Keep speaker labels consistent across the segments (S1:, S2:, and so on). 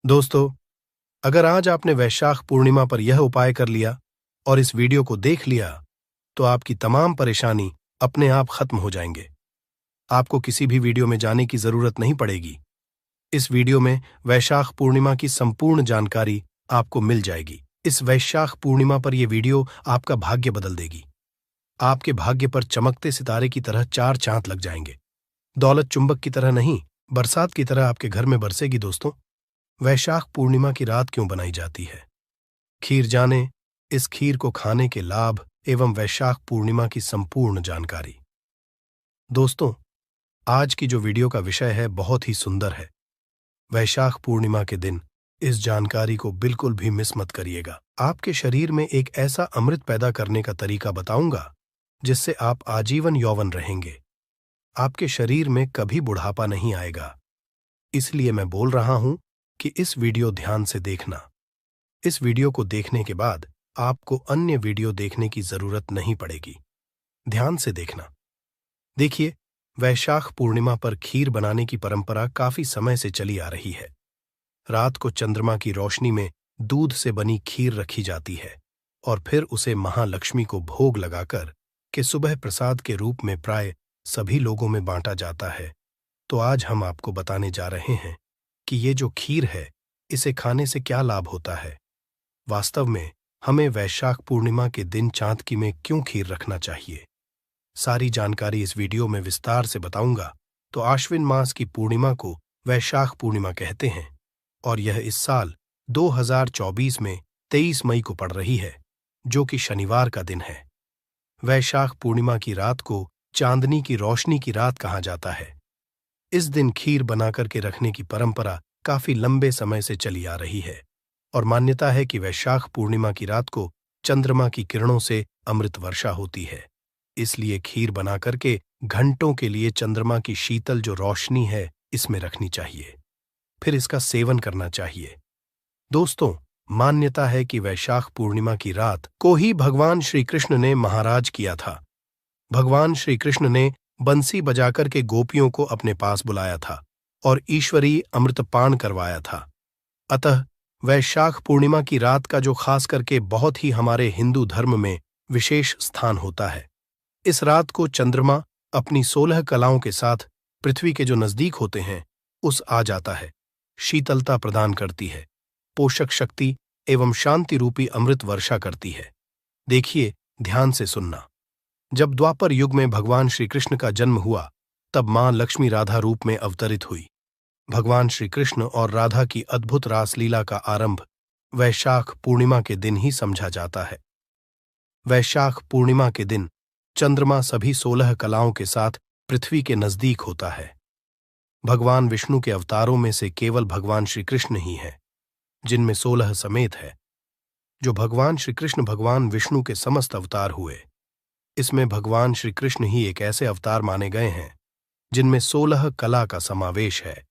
S1: दोस्तों, अगर आज आपने वैशाख पूर्णिमा पर यह उपाय कर लिया और इस वीडियो को देख लिया, तो आपकी तमाम परेशानी अपने आप खत्म हो जाएंगे। आपको किसी भी वीडियो में जाने की जरूरत नहीं पड़ेगी। इस वीडियो में वैशाख पूर्णिमा की संपूर्ण जानकारी आपको मिल जाएगी। इस वैशाख पूर्णिमा पर यह वीडियो आपका भाग्य बदल देगी। आपके भाग्य पर चमकते सितारे की तरह चार चांद लग जाएंगे। दौलत चुंबक की तरह नहीं, बरसात की तरह आपके घर में बरसेगी। दोस्तों, वैशाख पूर्णिमा की रात क्यों बनाई जाती है? खीर जाने इस खीर को खाने के लाभ एवं वैशाख पूर्णिमा की संपूर्ण जानकारी। दोस्तों, आज की जो वीडियो का विषय है बहुत ही सुंदर है। वैशाख पूर्णिमा के दिन इस जानकारी को बिल्कुल भी मिस मत करिएगा। आपके शरीर में एक ऐसा अमृत पैदा करने का तरीका बताऊंगा जिससे आप आजीवन यौवन रहेंगे। आपके शरीर में कभी बुढ़ापा नहीं आएगा। इसलिए मैं बोल रहा हूं कि इस वीडियो ध्यान से देखना। इस वीडियो को देखने के बाद आपको अन्य वीडियो देखने की जरूरत नहीं पड़ेगी। ध्यान से देखना। देखिए, वैशाख पूर्णिमा पर खीर बनाने की परंपरा काफी समय से चली आ रही है। रात को चंद्रमा की रोशनी में दूध से बनी खीर रखी जाती है और फिर उसे महालक्ष्मी को भोग लगाकर के सुबह प्रसाद के रूप में प्राय सभी लोगों में बांटा जाता है। तो आज हम आपको बताने जा रहे हैं कि ये जो खीर है, इसे खाने से क्या लाभ होता है। वास्तव में हमें वैशाख पूर्णिमा के दिन चांदकी में क्यों खीर रखना चाहिए, सारी जानकारी इस वीडियो में विस्तार से बताऊंगा। तो आश्विन मास की पूर्णिमा को वैशाख पूर्णिमा कहते हैं और यह इस साल 2024 में 23 मई को पड़ रही है, जो कि शनिवार का दिन है। वैशाख पूर्णिमा की रात को चांदनी की रोशनी की रात कहा जाता है। इस दिन खीर बनाकर के रखने की परंपरा काफी लंबे समय से चली आ रही है और मान्यता है कि वैशाख पूर्णिमा की रात को चंद्रमा की किरणों से अमृत वर्षा होती है। इसलिए खीर बनाकर के घंटों के लिए चंद्रमा की शीतल जो रोशनी है इसमें रखनी चाहिए, फिर इसका सेवन करना चाहिए। दोस्तों, मान्यता है कि वैशाख पूर्णिमा की रात को ही भगवान श्री कृष्ण ने महाराज किया था। भगवान श्री कृष्ण ने बंसी बजाकर के गोपियों को अपने पास बुलाया था और ईश्वरीय अमृतपान करवाया था। अतः वैशाख पूर्णिमा की रात का जो खास करके बहुत ही हमारे हिंदू धर्म में विशेष स्थान होता है। इस रात को चंद्रमा अपनी 16 कलाओं के साथ पृथ्वी के जो नजदीक होते हैं उस आ जाता है, शीतलता प्रदान करती है, पोषक शक्ति एवं शांति रूपी अमृत वर्षा करती है। देखिए, ध्यान से सुनना। जब द्वापर युग में भगवान श्री कृष्ण का जन्म हुआ, तब मां लक्ष्मी राधा रूप में अवतरित हुई। भगवान श्री कृष्ण और राधा की अद्भुत रासलीला का आरंभ वैशाख पूर्णिमा के दिन ही समझा जाता है। वैशाख पूर्णिमा के दिन चंद्रमा सभी 16 कलाओं के साथ पृथ्वी के नजदीक होता है। भगवान विष्णु के अवतारों में से केवल भगवान श्री कृष्ण ही है जिनमें 16 समेत है। जो भगवान श्री कृष्ण भगवान विष्णु के समस्त अवतार हुए, इसमें भगवान श्री कृष्ण ही एक ऐसे अवतार माने गए हैं जिनमें 16 कला का समावेश है,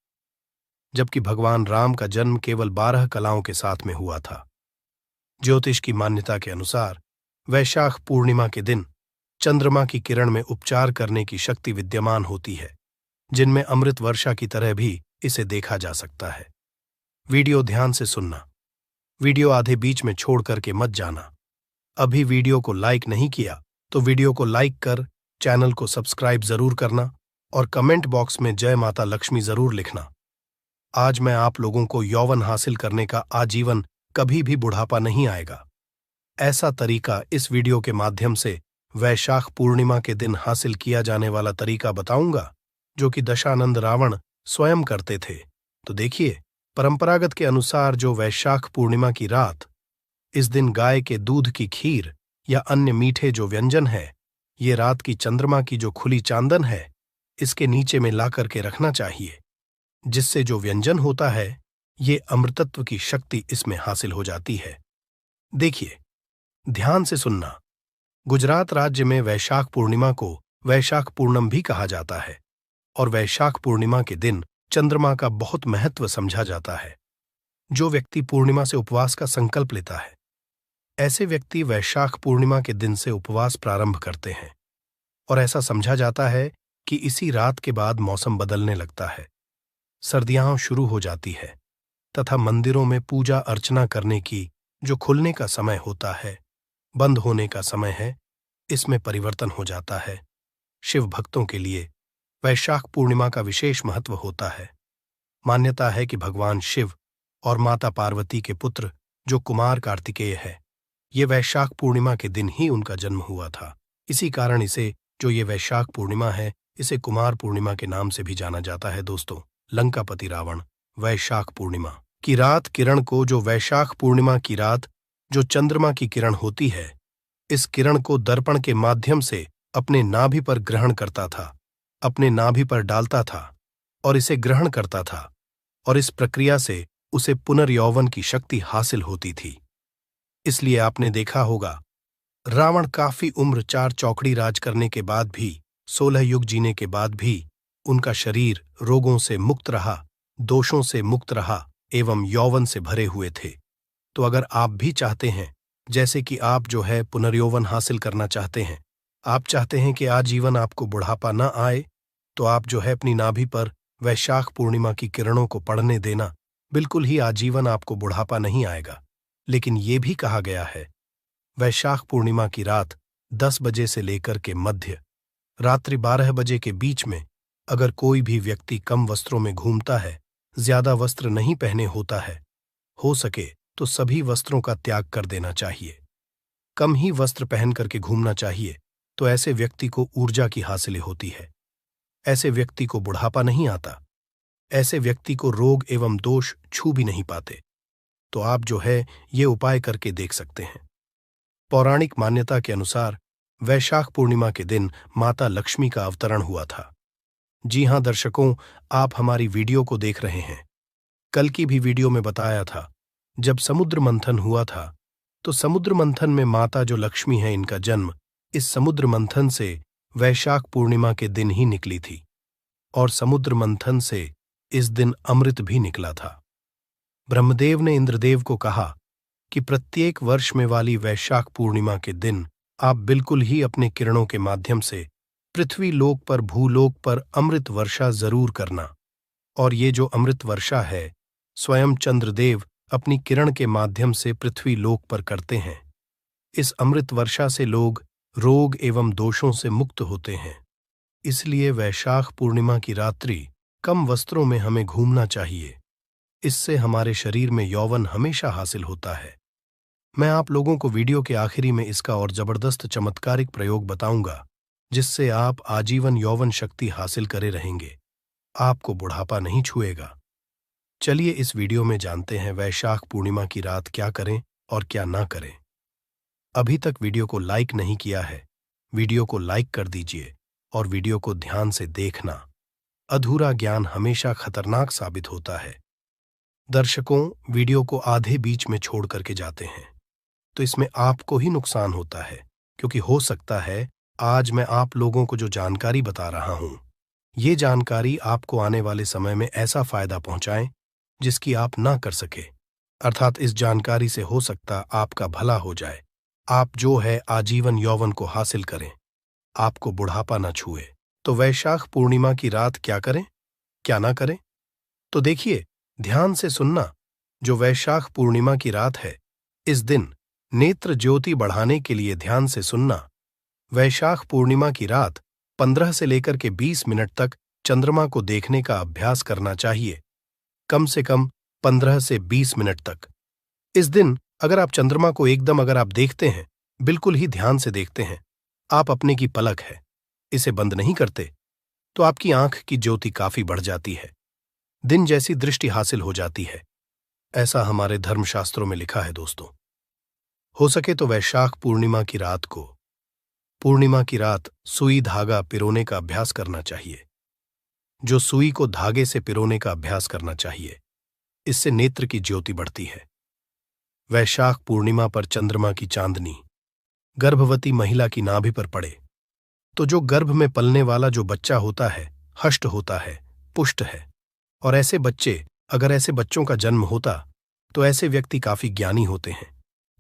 S1: जबकि भगवान राम का जन्म केवल 12 कलाओं के साथ में हुआ था। ज्योतिष की मान्यता के अनुसार वैशाख पूर्णिमा के दिन चंद्रमा की किरण में उपचार करने की शक्ति विद्यमान होती है, जिनमें अमृत वर्षा की तरह भी इसे देखा जा सकता है। वीडियो ध्यान से सुनना। वीडियो आधे बीच में छोड़ करके मत जाना। अभी वीडियो को लाइक नहीं किया तो वीडियो को लाइक कर चैनल को सब्सक्राइब जरूर करना और कमेंट बॉक्स में जय माता लक्ष्मी जरूर लिखना। आज मैं आप लोगों को यौवन हासिल करने का आजीवन कभी भी बुढ़ापा नहीं आएगा, ऐसा तरीका इस वीडियो के माध्यम से वैशाख पूर्णिमा के दिन हासिल किया जाने वाला तरीका बताऊंगा, जो कि दशानंद रावण स्वयं करते थे। तो देखिए, परंपरागत के अनुसार जो वैशाख पूर्णिमा की रात, इस दिन गाय के दूध की खीर या अन्य मीठे जो व्यंजन है, ये रात की चंद्रमा की जो खुली चांदन है, इसके नीचे में ला करके रखना चाहिए, जिससे जो व्यंजन होता है ये अमृतत्व की शक्ति इसमें हासिल हो जाती है। देखिए, ध्यान से सुनना। गुजरात राज्य में वैशाख पूर्णिमा को वैशाख पूर्णम भी कहा जाता है और वैशाख पूर्णिमा के दिन चंद्रमा का बहुत महत्व समझा जाता है। जो व्यक्ति पूर्णिमा से उपवास का संकल्प लेता है, ऐसे व्यक्ति वैशाख पूर्णिमा के दिन से उपवास प्रारंभ करते हैं और ऐसा समझा जाता है कि इसी रात के बाद मौसम बदलने लगता है, सर्दियां शुरू हो जाती है तथा मंदिरों में पूजा अर्चना करने की जो खुलने का समय होता है, बंद होने का समय है, इसमें परिवर्तन हो जाता है। शिव भक्तों के लिए वैशाख पूर्णिमा का विशेष महत्व होता है। मान्यता है कि भगवान शिव और माता पार्वती के पुत्र जो कुमार कार्तिकेय है, ये वैशाख पूर्णिमा के दिन ही उनका जन्म हुआ था। इसी कारण इसे जो ये वैशाख पूर्णिमा है, इसे कुमार पूर्णिमा के नाम से भी जाना जाता है। दोस्तों, लंकापति रावण वैशाख पूर्णिमा की रात किरण को, जो वैशाख पूर्णिमा की रात जो चंद्रमा की किरण होती है, इस किरण को दर्पण के माध्यम से अपने नाभि पर ग्रहण करता था, अपने नाभि पर डालता था और इसे ग्रहण करता था, और इस प्रक्रिया से उसे पुनर्यौवन की शक्ति हासिल होती थी। इसलिए आपने देखा होगा, रावण काफी उम्र 4 चौकड़ी राज करने के बाद भी, 16 युग जीने के बाद भी उनका शरीर रोगों से मुक्त रहा, दोषों से मुक्त रहा एवं यौवन से भरे हुए थे। तो अगर आप भी चाहते हैं, जैसे कि आप जो है पुनर्यौवन हासिल करना चाहते हैं, आप चाहते हैं कि आजीवन आपको बुढ़ापा न आए, तो आप जो है अपनी नाभि पर वैशाख पूर्णिमा की किरणों को पड़ने देना। बिल्कुल ही आजीवन आपको बुढ़ापा नहीं आएगा। लेकिन ये भी कहा गया है, वैशाख पूर्णिमा की रात 10 बजे से लेकर के मध्य रात्रि 12 बजे के बीच में अगर कोई भी व्यक्ति कम वस्त्रों में घूमता है, ज्यादा वस्त्र नहीं पहने होता है, हो सके तो सभी वस्त्रों का त्याग कर देना चाहिए। कम ही वस्त्र पहन करके घूमना चाहिए, तो ऐसे व्यक्ति को ऊर्जा की हासिल होती है। ऐसे व्यक्ति को बुढ़ापा नहीं आता, ऐसे व्यक्ति को रोग एवं दोष छू भी नहीं पाते। तो आप जो है ये उपाय करके देख सकते हैं। पौराणिक मान्यता के अनुसार वैशाख पूर्णिमा के दिन माता लक्ष्मी का अवतरण हुआ था। जी हां दर्शकों, आप हमारी वीडियो को देख रहे हैं। कल की भी वीडियो में बताया था, जब समुद्र मंथन हुआ था, तो समुद्र मंथन में माता जो लक्ष्मी है, इनका जन्म इस समुद्र मंथन से वैशाख पूर्णिमा के दिन ही निकली थी, और समुद्र मंथन से इस दिन अमृत भी निकला था। ब्रह्मदेव ने इंद्रदेव को कहा कि प्रत्येक वर्ष में वाली वैशाख पूर्णिमा के दिन आप बिल्कुल ही अपने किरणों के माध्यम से पृथ्वी लोक पर, भूलोक पर अमृत वर्षा जरूर करना। और ये जो अमृत वर्षा है, स्वयं चंद्रदेव अपनी किरण के माध्यम से पृथ्वी लोक पर करते हैं। इस अमृत वर्षा से लोग रोग एवं दोषों से मुक्त होते हैं। इसलिए वैशाख पूर्णिमा की रात्रि कम वस्त्रों में हमें घूमना चाहिए। इससे हमारे शरीर में यौवन हमेशा हासिल होता है। मैं आप लोगों को वीडियो के आखिरी में इसका और जबरदस्त चमत्कारिक प्रयोग बताऊंगा, जिससे आप आजीवन यौवन शक्ति हासिल करे रहेंगे। आपको बुढ़ापा नहीं छुएगा। चलिए इस वीडियो में जानते हैं वैशाख पूर्णिमा की रात क्या करें और क्या ना करें। अभी तक वीडियो को लाइक नहीं किया है, वीडियो को लाइक कर दीजिए और वीडियो को ध्यान से देखना। अधूरा ज्ञान हमेशा खतरनाक साबित होता है। दर्शकों, वीडियो को आधे बीच में छोड़ करके जाते हैं, तो इसमें आपको ही नुकसान होता है, क्योंकि हो सकता है आज मैं आप लोगों को जो जानकारी बता रहा हूं, ये जानकारी आपको आने वाले समय में ऐसा फायदा पहुंचाए जिसकी आप ना कर सके। अर्थात इस जानकारी से हो सकता आपका भला हो जाए, आप जो है आजीवन यौवन को हासिल करें, आपको बुढ़ापा न छुए। तो वैशाख पूर्णिमा की रात क्या करें, क्या ना करें? तो देखिए, ध्यान से सुनना। जो वैशाख पूर्णिमा की रात है, इस दिन नेत्र ज्योति बढ़ाने के लिए ध्यान से सुनना। वैशाख पूर्णिमा की रात 15 से लेकर के 20 मिनट तक चंद्रमा को देखने का अभ्यास करना चाहिए, कम से कम 15 से 20 मिनट तक। इस दिन अगर आप चंद्रमा को एकदम अगर आप देखते हैं, बिल्कुल ही ध्यान से देखते हैं, आप अपने की पलक है, इसे बंद नहीं करते, तो आपकी आंख की ज्योति काफी बढ़ जाती है, दिन जैसी दृष्टि हासिल हो जाती है। ऐसा हमारे धर्मशास्त्रों में लिखा है। दोस्तों, हो सके तो वैशाख पूर्णिमा की रात को, पूर्णिमा की रात सुई धागा पिरोने का अभ्यास करना चाहिए। जो सुई को धागे से पिरोने का अभ्यास करना चाहिए, इससे नेत्र की ज्योति बढ़ती है। वैशाख पूर्णिमा पर चंद्रमा की चांदनी गर्भवती महिला की नाभि पर पड़े, तो जो गर्भ में पलने वाला जो बच्चा होता है, हष्ट होता है, पुष्ट है। और ऐसे बच्चे, अगर ऐसे बच्चों का जन्म होता, तो ऐसे व्यक्ति काफी ज्ञानी होते हैं।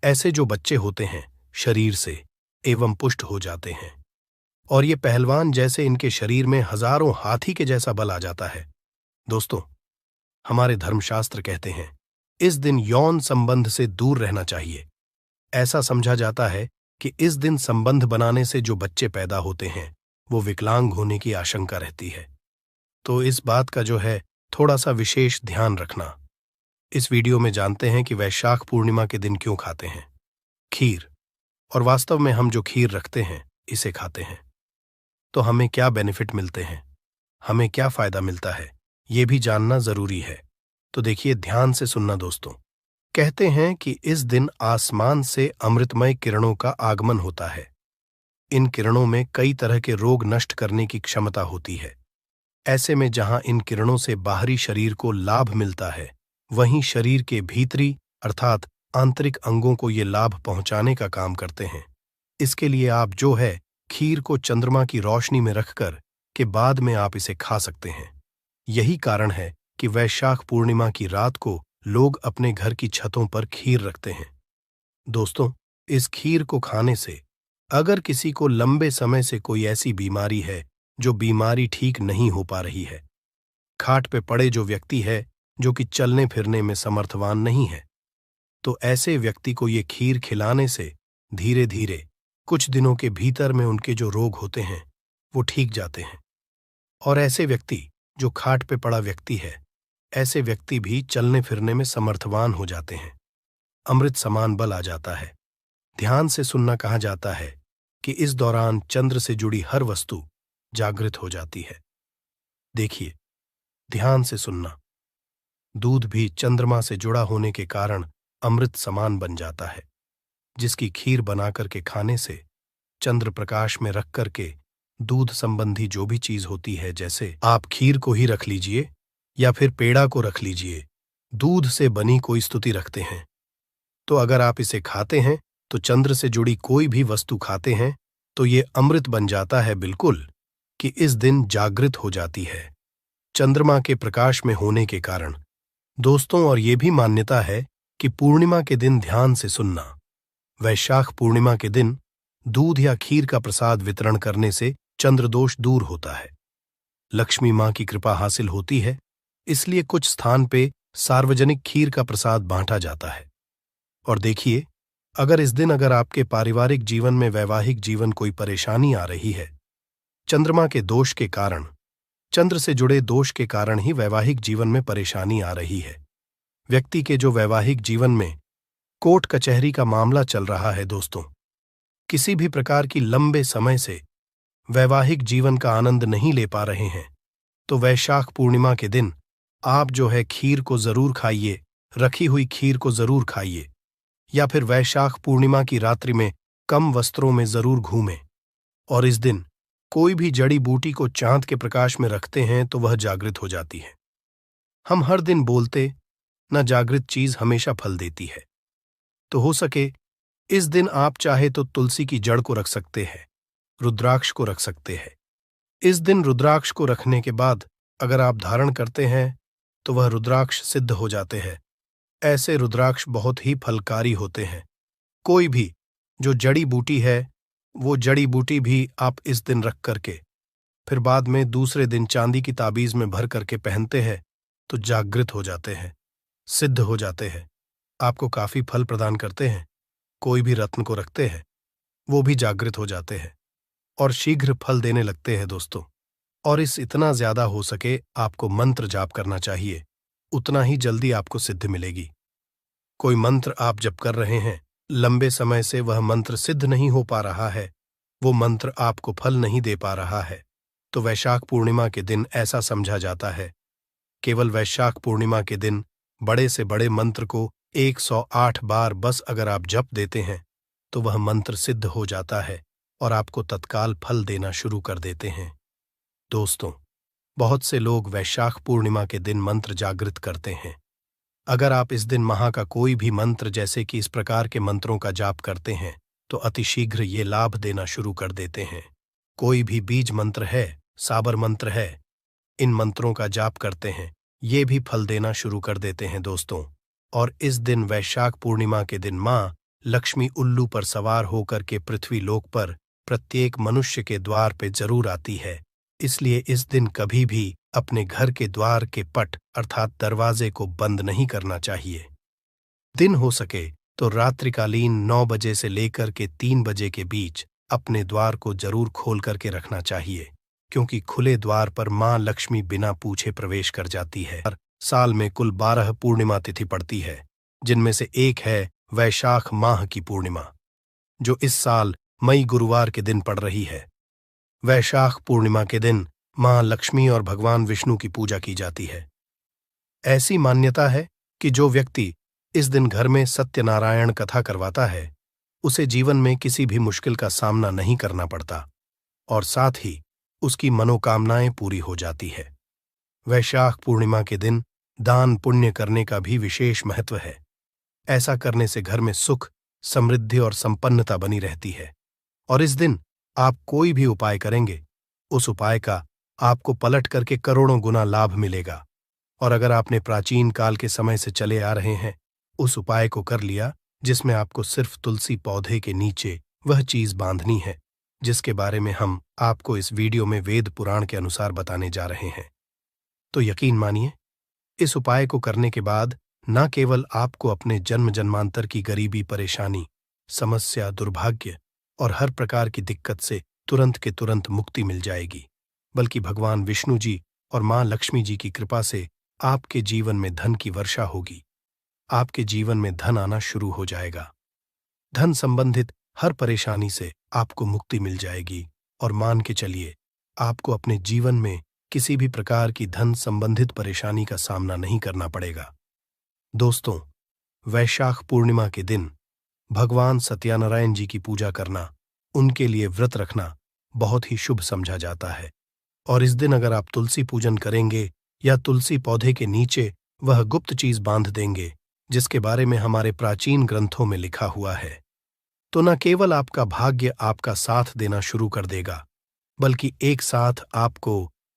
S1: ऐसे जो बच्चे होते हैं, शरीर से एवं पुष्ट हो जाते हैं, और ये पहलवान जैसे इनके शरीर में हजारों हाथी के जैसा बल आ जाता है। दोस्तों, हमारे धर्मशास्त्र कहते हैं इस दिन यौन संबंध से दूर रहना चाहिए। ऐसा समझा जाता है कि इस दिन संबंध बनाने से जो बच्चे पैदा होते हैं वो विकलांग होने की आशंका रहती है। तो इस बात का जो है थोड़ा सा विशेष ध्यान रखना। इस वीडियो में जानते हैं कि वैशाख पूर्णिमा के दिन क्यों खाते हैं खीर, और वास्तव में हम जो खीर रखते हैं इसे खाते हैं तो हमें क्या बेनिफिट मिलते हैं, हमें क्या फायदा मिलता है, ये भी जानना जरूरी है। तो देखिए, ध्यान से सुनना दोस्तों। कहते हैं कि इस दिन आसमान से अमृतमय किरणों का आगमन होता है। इन किरणों में कई तरह के रोग नष्ट करने की क्षमता होती है। ऐसे में जहां इन किरणों से बाहरी शरीर को लाभ मिलता है, वहीं शरीर के भीतरी अर्थात आंतरिक अंगों को ये लाभ पहुंचाने का काम करते हैं। इसके लिए आप जो है खीर को चंद्रमा की रोशनी में रखकर के बाद में आप इसे खा सकते हैं। यही कारण है कि वैशाख पूर्णिमा की रात को लोग अपने घर की छतों पर खीर रखते हैं। दोस्तों, इस खीर को खाने से अगर किसी को लंबे समय से कोई ऐसी बीमारी है जो बीमारी ठीक नहीं हो पा रही है, खाट पे पड़े जो व्यक्ति है जो कि चलने फिरने में समर्थवान नहीं है, तो ऐसे व्यक्ति को ये खीर खिलाने से धीरे धीरे कुछ दिनों के भीतर में उनके जो रोग होते हैं वो ठीक जाते हैं। और ऐसे व्यक्ति जो खाट पे पड़ा व्यक्ति है, ऐसे व्यक्ति भी चलने फिरने में समर्थवान हो जाते हैं। अमृत समान बल आ जाता है। ध्यान से सुनना। कहा जाता है कि इस दौरान चंद्र से जुड़ी हर वस्तु जागृत हो जाती है। देखिए, ध्यान से सुनना। दूध भी चंद्रमा से जुड़ा होने के कारण अमृत समान बन जाता है, जिसकी खीर बनाकर के खाने से चंद्र प्रकाश में रख करके दूध संबंधी जो भी चीज होती है, जैसे आप खीर को ही रख लीजिए या फिर पेड़ा को रख लीजिए, दूध से बनी कोई स्तुति रखते हैं, तो अगर आप इसे खाते हैं तो चंद्र से जुड़ी कोई भी वस्तु खाते हैं तो ये अमृत बन जाता है बिल्कुल, कि इस दिन जागृत हो जाती है चंद्रमा के प्रकाश में होने के कारण। दोस्तों, और ये भी मान्यता है कि पूर्णिमा के दिन ध्यान से सुनना, वैशाख पूर्णिमा के दिन दूध या खीर का प्रसाद वितरण करने से चंद्रदोष दूर होता है, लक्ष्मी मां की कृपा हासिल होती है। इसलिए कुछ स्थान पे सार्वजनिक खीर का प्रसाद बांटा जाता है। और देखिए, अगर इस दिन अगर आपके पारिवारिक जीवन में वैवाहिक जीवन कोई परेशानी आ रही है, चंद्रमा के दोष के कारण, चंद्र से जुड़े दोष के कारण ही वैवाहिक जीवन में परेशानी आ रही है, व्यक्ति के जो वैवाहिक जीवन में कोर्ट कचहरी का मामला चल रहा है, दोस्तों, किसी भी प्रकार की लंबे समय से वैवाहिक जीवन का आनंद नहीं ले पा रहे हैं, तो वैशाख पूर्णिमा के दिन आप जो है खीर को जरूर खाइए, रखी हुई खीर को जरूर खाइए, या फिर वैशाख पूर्णिमा की रात्रि में कम वस्त्रों में जरूर घूमें। और इस दिन कोई भी जड़ी बूटी को चांद के प्रकाश में रखते हैं तो वह जागृत हो जाती है। हम हर दिन बोलते न जागृत चीज हमेशा फल देती है, तो हो सके इस दिन आप चाहे तो तुलसी की जड़ को रख सकते हैं, रुद्राक्ष को रख सकते हैं। इस दिन रुद्राक्ष को रखने के बाद अगर आप धारण करते हैं तो वह रुद्राक्ष सिद्ध हो जाते हैं। ऐसे रुद्राक्ष बहुत ही फलकारी होते हैं। कोई भी जो जड़ी बूटी है, वो जड़ी बूटी भी आप इस दिन रख करके फिर बाद में दूसरे दिन चांदी की ताबीज में भर करके पहनते हैं तो जागृत हो जाते हैं, सिद्ध हो जाते हैं, आपको काफी फल प्रदान करते हैं। कोई भी रत्न को रखते हैं, वो भी जागृत हो जाते हैं और शीघ्र फल देने लगते हैं दोस्तों। और इस इतना ज्यादा हो सके आपको मंत्र जाप करना चाहिए, उतना ही जल्दी आपको सिद्धि मिलेगी। कोई मंत्र आप जप कर रहे हैं, लंबे समय से वह मंत्र सिद्ध नहीं हो पा रहा है, वो मंत्र आपको फल नहीं दे पा रहा है, तो वैशाख पूर्णिमा के दिन ऐसा समझा जाता है, केवल वैशाख पूर्णिमा के दिन बड़े से बड़े मंत्र को 108 बार बस अगर आप जप देते हैं तो वह मंत्र सिद्ध हो जाता है और आपको तत्काल फल देना शुरू कर देते हैं। दोस्तों, बहुत से लोग वैशाख पूर्णिमा के दिन मंत्र जागृत करते हैं। अगर आप इस दिन महा का कोई भी मंत्र जैसे कि इस प्रकार के मंत्रों का जाप करते हैं तो अतिशीघ्र ये लाभ देना शुरू कर देते हैं। कोई भी बीज मंत्र है, साबर मंत्र है, इन मंत्रों का जाप करते हैं, ये भी फल देना शुरू कर देते हैं दोस्तों। और इस दिन वैशाख पूर्णिमा के दिन मां लक्ष्मी उल्लू पर सवार होकर के पृथ्वी लोक पर प्रत्येक मनुष्य के द्वार पे जरूर आती है। इसलिए इस दिन कभी भी अपने घर के द्वार के पट अर्थात दरवाजे को बंद नहीं करना चाहिए। दिन हो सके तो रात्रिकालीन 9 बजे से लेकर के 3 बजे के बीच अपने द्वार को जरूर खोल करके रखना चाहिए, क्योंकि खुले द्वार पर मां लक्ष्मी बिना पूछे प्रवेश कर जाती है। साल में कुल 12 पूर्णिमा तिथि पड़ती है, जिनमें से एक है वैशाख माह की पूर्णिमा, जो इस साल मई गुरुवार के दिन पड़ रही है। वैशाख पूर्णिमा के दिन मां लक्ष्मी और भगवान विष्णु की पूजा की जाती है। ऐसी मान्यता है कि जो व्यक्ति इस दिन घर में सत्यनारायण कथा करवाता है, उसे जीवन में किसी भी मुश्किल का सामना नहीं करना पड़ता और साथ ही उसकी मनोकामनाएं पूरी हो जाती है। वैशाख पूर्णिमा के दिन दान पुण्य करने का भी विशेष महत्व है। ऐसा करने से घर में सुख, समृद्धि और संपन्नता बनी रहती है। और इस दिन आप कोई भी उपाय करेंगे, उस उपाय का आपको पलट करके करोड़ों गुना लाभ मिलेगा। और अगर आपने प्राचीन काल के समय से चले आ रहे हैं, उस उपाय को कर लिया जिसमें आपको सिर्फ तुलसी पौधे के नीचे वह चीज बांधनी है जिसके बारे में हम आपको इस वीडियो में वेद पुराण के अनुसार बताने जा रहे हैं, तो यकीन मानिए, इस उपाय को करने के बाद न केवल आपको अपने जन्म जन्मांतर की गरीबी, परेशानी, समस्या, दुर्भाग्य और हर प्रकार की दिक्कत से तुरंत के तुरंत मुक्ति मिल जाएगी, बल्कि भगवान विष्णु जी और मां लक्ष्मी जी की कृपा से आपके जीवन में धन की वर्षा होगी। आपके जीवन में धन आना शुरू हो जाएगा। धन संबंधित हर परेशानी से आपको मुक्ति मिल जाएगी और मान के चलिए, आपको अपने जीवन में किसी भी प्रकार की धन संबंधित परेशानी का सामना नहीं करना पड़ेगा। दोस्तों, वैशाख पूर्णिमा के दिन भगवान सत्यनारायण जी की पूजा करना, उनके लिए व्रत रखना बहुत ही शुभ समझा जाता है। और इस दिन अगर आप तुलसी पूजन करेंगे या तुलसी पौधे के नीचे वह गुप्त चीज बांध देंगे जिसके बारे में हमारे प्राचीन ग्रंथों में लिखा हुआ है, तो न केवल आपका भाग्य आपका साथ देना शुरू कर देगा, बल्कि एक साथ आपको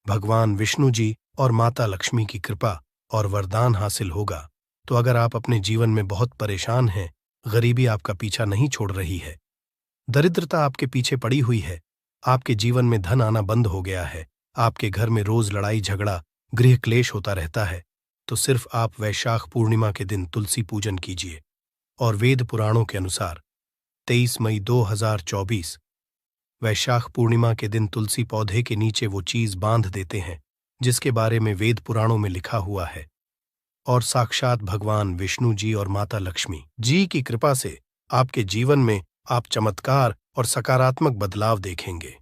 S1: भगवान विष्णु जी और माता लक्ष्मी की कृपा और वरदान हासिल होगा। तो अगर आप अपने जीवन में बहुत परेशान हैं, गरीबी आपका पीछा नहीं छोड़ रही है, दरिद्रता आपके पीछे पड़ी हुई है, आपके जीवन में धन आना बंद हो गया है, आपके घर में रोज लड़ाई झगड़ा, गृह क्लेश होता रहता है, तो सिर्फ आप वैशाख पूर्णिमा के दिन तुलसी पूजन कीजिए। और वेद पुराणों के अनुसार 23 मई 2024 वैशाख पूर्णिमा के दिन तुलसी पौधे के नीचे वो चीज बांध देते हैं जिसके बारे में वेद पुराणों में लिखा हुआ है। और साक्षात भगवान विष्णु जी और माता लक्ष्मी जी की कृपा से आपके जीवन में आप चमत्कार और सकारात्मक बदलाव देखेंगे।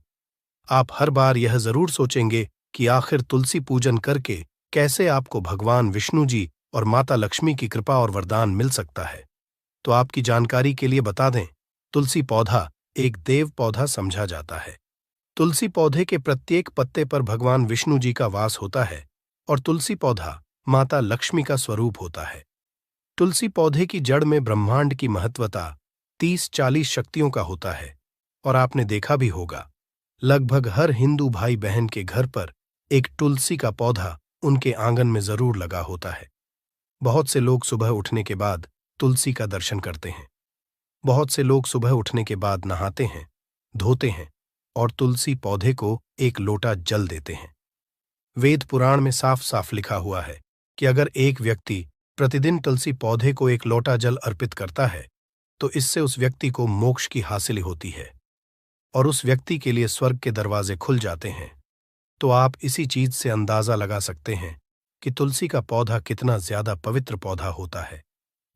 S1: आप हर बार यह जरूर सोचेंगे कि आखिर तुलसी पूजन करके कैसे आपको भगवान विष्णु जी और माता लक्ष्मी की कृपा और वरदान मिल सकता है। तो आपकी जानकारी के लिए बता दें, तुलसी पौधा एक देव पौधा समझा जाता है। तुलसी पौधे के प्रत्येक पत्ते पर भगवान विष्णु जी का वास होता है और तुलसी पौधा माता लक्ष्मी का स्वरूप होता है। तुलसी पौधे की जड़ में ब्रह्मांड की महत्वता 30-40 शक्तियों का होता है और आपने देखा भी होगा, लगभग हर हिंदू भाई बहन के घर पर एक तुलसी का पौधा उनके आंगन में जरूर लगा होता है। बहुत से लोग सुबह उठने के बाद तुलसी का दर्शन करते हैं। बहुत से लोग सुबह उठने के बाद नहाते हैं, धोते हैं और तुलसी पौधे को एक लोटा जल देते हैं। वेद पुराण में साफ साफ लिखा हुआ है कि अगर एक व्यक्ति प्रतिदिन तुलसी पौधे को एक लोटा जल अर्पित करता है, तो इससे उस व्यक्ति को मोक्ष की हासिल होती है और उस व्यक्ति के लिए स्वर्ग के दरवाजे खुल जाते हैं। तो आप इसी चीज से अंदाजा लगा सकते हैं कि तुलसी का पौधा कितना ज्यादा पवित्र पौधा होता है।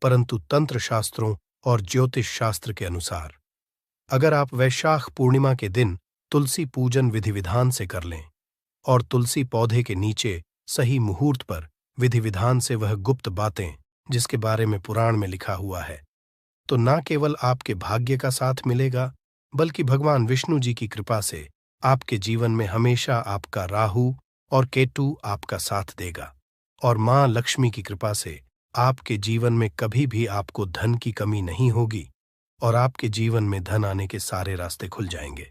S1: परंतु तंत्र शास्त्रों और ज्योतिष शास्त्र के अनुसार अगर आप वैशाख पूर्णिमा के दिन तुलसी पूजन विधि विधान से कर लें और तुलसी पौधे के नीचे सही मुहूर्त पर विधि विधान से वह गुप्त बातें जिसके बारे में पुराण में लिखा हुआ है, तो न केवल आपके भाग्य का साथ मिलेगा, बल्कि भगवान विष्णु जी की कृपा से आपके जीवन में हमेशा आपका राहु और केतु आपका साथ देगा और मां लक्ष्मी की कृपा से आपके जीवन में कभी भी आपको धन की कमी नहीं होगी और आपके जीवन में धन आने के सारे रास्ते खुल जाएंगे।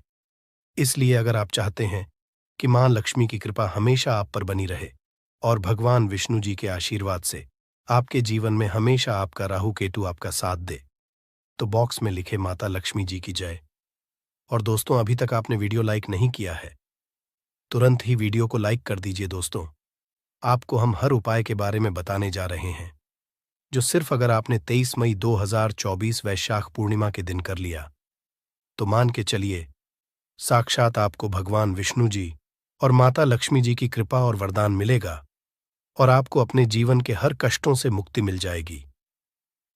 S1: इसलिए अगर आप चाहते हैं कि मां लक्ष्मी की कृपा हमेशा आप पर बनी रहे और भगवान विष्णु जी के आशीर्वाद से आपके जीवन में हमेशा आपका राहु केतु आपका साथ दे, तो बॉक्स में लिखे माता लक्ष्मी जी की जय। और दोस्तों, अभी तक आपने वीडियो लाइक नहीं किया है, तुरंत ही वीडियो को लाइक कर दीजिए। दोस्तों, आपको हम हर उपाय के बारे में बताने जा रहे हैं। जो सिर्फ अगर आपने 23 मई 2024 वैशाख पूर्णिमा के दिन कर लिया तो मान के चलिए साक्षात आपको भगवान विष्णु जी और माता लक्ष्मी जी की कृपा और वरदान मिलेगा और आपको अपने जीवन के हर कष्टों से मुक्ति मिल जाएगी।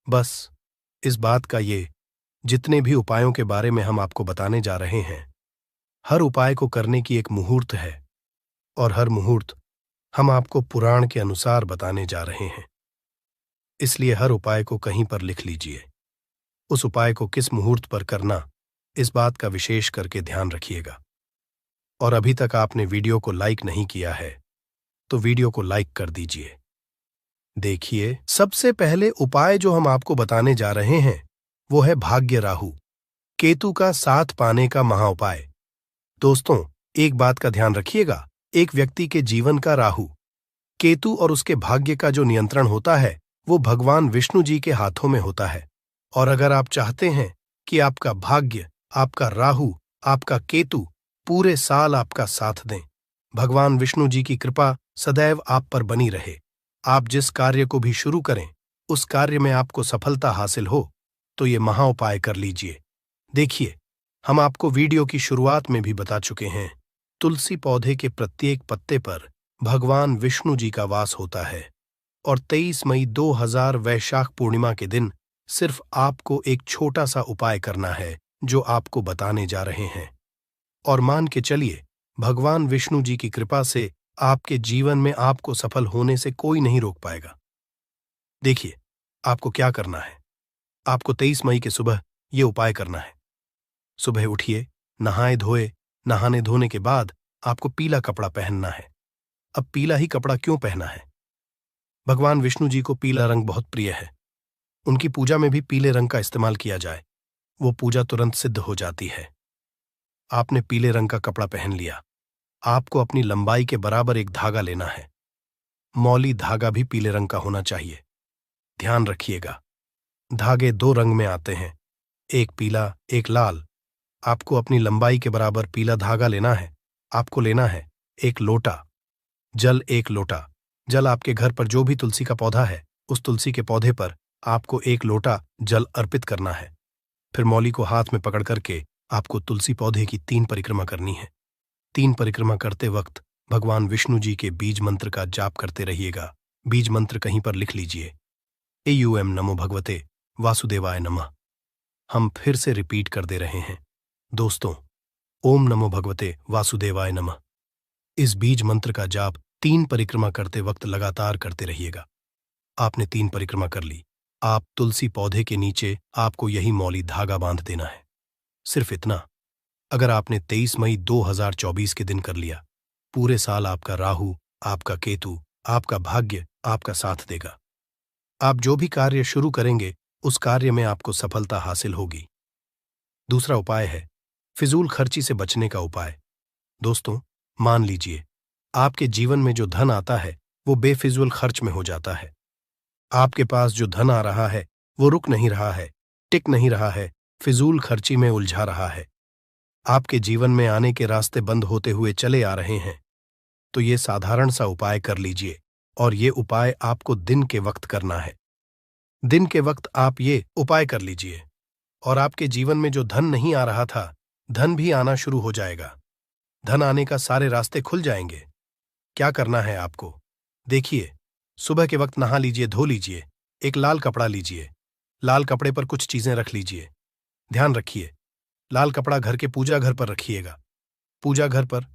S1: बस इस बात का ये जितने भी उपायों के बारे में हम आपको बताने जा रहे हैं, हर उपाय को करने की एक मुहूर्त है और हर मुहूर्त हम आपको पुराण के अनुसार बताने जा रहे हैं। इसलिए हर उपाय को कहीं पर लिख लीजिए। उस उपाय को किस मुहूर्त पर करना, इस बात का विशेष करके ध्यान रखिएगा। और अभी तक आपने वीडियो को लाइक नहीं किया है तो वीडियो को लाइक कर दीजिए। देखिए, सबसे पहले उपाय जो हम आपको बताने जा रहे हैं वो है भाग्य राहु केतु का साथ पाने का महाउपाय। दोस्तों, एक बात का ध्यान रखिएगा, एक व्यक्ति के जीवन का राहु केतु और उसके भाग्य का जो नियंत्रण होता है वो भगवान विष्णु जी के हाथों में होता है। और अगर आप चाहते हैं कि आपका भाग्य, आपका राहु, आपका केतु पूरे साल आपका साथ दें, भगवान विष्णु जी की कृपा सदैव आप पर बनी रहे, आप जिस कार्य को भी शुरू करें उस कार्य में आपको सफलता हासिल हो, तो ये महाउपाय कर लीजिए। देखिए, हम आपको वीडियो की शुरुआत में भी बता चुके हैं, तुलसी पौधे के प्रत्येक पत्ते पर भगवान विष्णु जी का वास होता है और 23 मई 2000 वैशाख पूर्णिमा के दिन सिर्फ आपको एक छोटा सा उपाय करना है जो आपको बताने जा रहे हैं। और मान के चलिए, भगवान विष्णु जी की कृपा से आपके जीवन में आपको सफल होने से कोई नहीं रोक पाएगा। देखिए, आपको क्या करना है। आपको 23 मई के सुबह ये उपाय करना है। सुबह उठिए, नहाए धोए, नहाने धोने के बाद आपको पीला कपड़ा पहनना है। अब पीला ही कपड़ा क्यों पहना है? भगवान विष्णु जी को पीला रंग बहुत प्रिय है। उनकी पूजा में भी पीले रंग का इस्तेमाल किया जाए, वो पूजा तुरंत सिद्ध हो जाती है। आपने पीले रंग का कपड़ा पहन लिया। आपको अपनी लंबाई के बराबर एक धागा लेना है। मौली धागा भी पीले रंग का होना चाहिए। ध्यान रखिएगा, धागे 2 रंग में आते हैं, एक पीला, एक लाल। आपको अपनी लंबाई के बराबर पीला धागा लेना है। आपको लेना है एक लोटा जल, 1 लोटा जल। आपके घर पर जो भी तुलसी का पौधा है उस तुलसी के पौधे पर आपको 1 लोटा जल अर्पित करना है। फिर मौली को हाथ में पकड़ करके आपको तुलसी पौधे की 3 परिक्रमा करनी है। 3 परिक्रमा करते वक्त भगवान विष्णु जी के बीज मंत्र का जाप करते रहिएगा। बीज मंत्र कहीं पर लिख लीजिए, एयूएम नमो भगवते वासुदेवाय नमः। हम फिर से रिपीट कर दे रहे हैं दोस्तों, ओम नमो भगवते वासुदेवाय नमः। इस बीज मंत्र का जाप 3 परिक्रमा करते वक्त लगातार करते रहिएगा। आपने 3 परिक्रमा कर ली, आप तुलसी पौधे के नीचे आपको यही मौली धागा बांध देना है। सिर्फ इतना। अगर आपने 23 मई 2024 के दिन कर लिया, पूरे साल आपका राहु, आपका केतु, आपका भाग्य आपका साथ देगा। आप जो भी कार्य शुरू करेंगे उस कार्य में आपको सफलता हासिल होगी। दूसरा उपाय है फिजूल खर्ची से बचने का उपाय। दोस्तों, मान लीजिए आपके जीवन में जो धन आता है वो बेफिजूल खर्च में हो जाता है। आपके पास जो धन आ रहा है वो रुक नहीं रहा है, टिक नहीं रहा है, फिजूल खर्ची में उलझा रहा है। आपके जीवन में आने के रास्ते बंद होते हुए चले आ रहे हैं। तो ये साधारण सा उपाय कर लीजिए और ये उपाय आपको दिन के वक्त करना है। दिन के वक्त आप ये उपाय कर लीजिए और आपके जीवन में जो धन नहीं आ रहा था, धन भी आना शुरू हो जाएगा। धन आने का सारे रास्ते खुल जाएंगे। क्या करना है आपको? देखिए, सुबह के वक्त नहा लीजिए, धो लीजिए, एक लाल कपड़ा लीजिए, लाल कपड़े पर कुछ चीजें रख लीजिए। ध्यान रखिए, लाल कपड़ा घर के पूजा घर पर रखिएगा। पूजा घर पर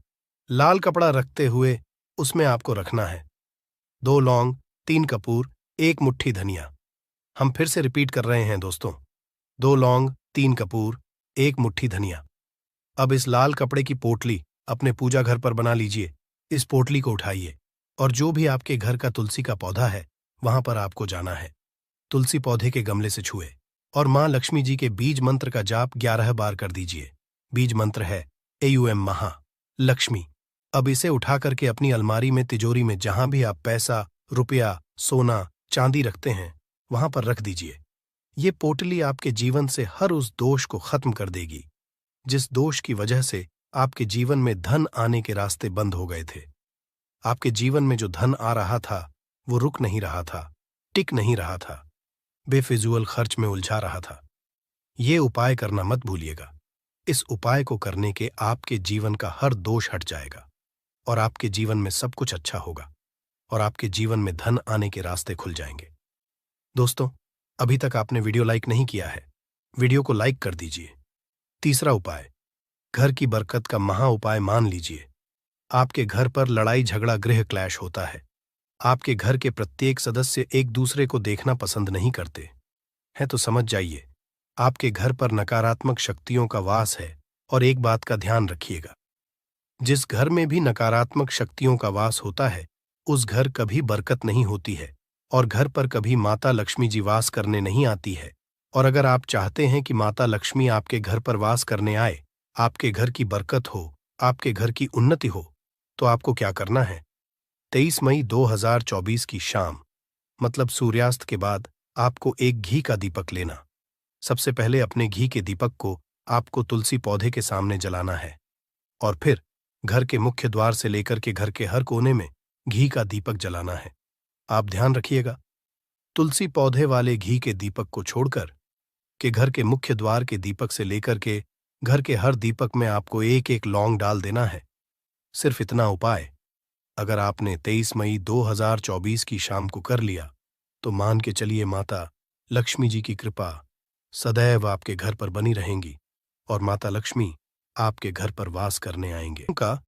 S1: लाल कपड़ा रखते हुए उसमें आपको रखना है 2 लौंग, 3 कपूर, 1 मुट्ठी धनिया। हम फिर से रिपीट कर रहे हैं दोस्तों, 2 लौंग, 3 कपूर, 1 मुट्ठी धनिया। अब इस लाल कपड़े की पोटली अपने पूजा घर पर बना लीजिए। इस पोटली को उठाइए और जो भी आपके घर का तुलसी का पौधा है वहां पर आपको जाना है। तुलसी पौधे के गमले से छुए और मां लक्ष्मी जी के बीज मंत्र का जाप 11 बार कर दीजिए। बीज मंत्र है एयूएम महा लक्ष्मी। अब इसे उठा करके अपनी अलमारी में, तिजोरी में, जहां भी आप पैसा, रुपया, सोना, चांदी रखते हैं वहां पर रख दीजिए। ये पोटली आपके जीवन से हर उस दोष को खत्म कर देगी जिस दोष की वजह से आपके जीवन में धन आने के रास्ते बंद हो गए थे। आपके जीवन में जो धन आ रहा था वो रुक नहीं रहा था, टिक नहीं रहा था। बेफिजूल खर्च में उलझा रहा था। ये उपाय करना मत भूलिएगा। इस उपाय को करने के आपके जीवन का हर दोष हट जाएगा और आपके जीवन में सब कुछ अच्छा होगा और आपके जीवन में धन आने के रास्ते खुल जाएंगे। दोस्तों, अभी तक आपने वीडियो लाइक नहीं किया है, वीडियो को लाइक कर दीजिए। तीसरा उपाय, घर की बरकत का महा उपाय मान लीजिए। आपके घर पर लड़ाई झगड़ा गृह क्लैश होता है। आपके घर के प्रत्येक सदस्य एक दूसरे को देखना पसंद नहीं करते हैं, तो समझ जाइए आपके घर पर नकारात्मक शक्तियों का वास है। और एक बात का ध्यान रखिएगा, जिस घर में भी नकारात्मक शक्तियों का वास होता है उस घर कभी बरकत नहीं होती है और घर पर कभी माता लक्ष्मी जी वास करने नहीं आती है। और अगर आप चाहते हैं कि माता लक्ष्मी आपके घर पर वास करने आए, आपके घर की बरकत हो, आपके घर की उन्नति हो, तो आपको क्या करना है? 23 मई 2024 की शाम, मतलब सूर्यास्त के बाद, आपको एक घी का दीपक लेना। सबसे पहले अपने घी के दीपक को आपको तुलसी पौधे के सामने जलाना है और फिर घर के मुख्य द्वार से लेकर के घर के हर कोने में घी का दीपक जलाना है। आप ध्यान रखिएगा, तुलसी पौधे वाले घी के दीपक को छोड़कर के घर के मुख्य द्वार के दीपक से लेकर के घर के हर दीपक में आपको एक एक लौंग डाल देना है। सिर्फ इतना उपाय अगर आपने 23 मई 2024 की शाम को कर लिया तो मान के चलिए माता लक्ष्मी जी की कृपा सदैव आपके घर पर बनी रहेंगी और माता लक्ष्मी आपके घर पर वास करने आएंगे। उनका